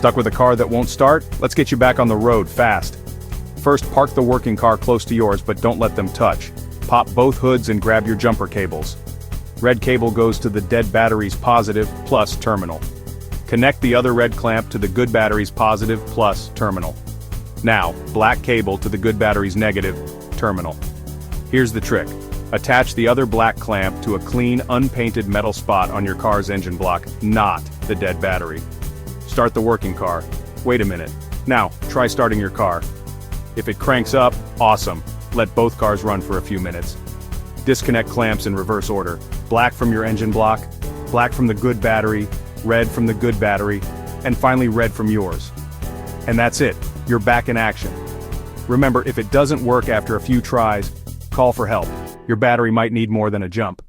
Stuck with a car that won't start? Let's get you back on the road fast. First, park the working car close to yours, but don't let them touch. Pop both hoods and grab your jumper cables. Red cable goes to the dead battery's positive plus terminal. Connect the other red clamp to the good battery's positive plus terminal. Now, black cable to the good battery's negative terminal. Here's the trick. Attach the other black clamp to a clean, unpainted metal spot on your car's engine block, not the dead battery. Start the working car. Wait a minute. Now, try starting your car. If it cranks up, awesome. Let both cars run for a few minutes. Disconnect clamps in reverse order. Black from your engine block, black from the good battery, red from the good battery, and finally red from yours. And that's it. You're back in action. Remember, if it doesn't work after a few tries, call for help. Your battery might need more than a jump.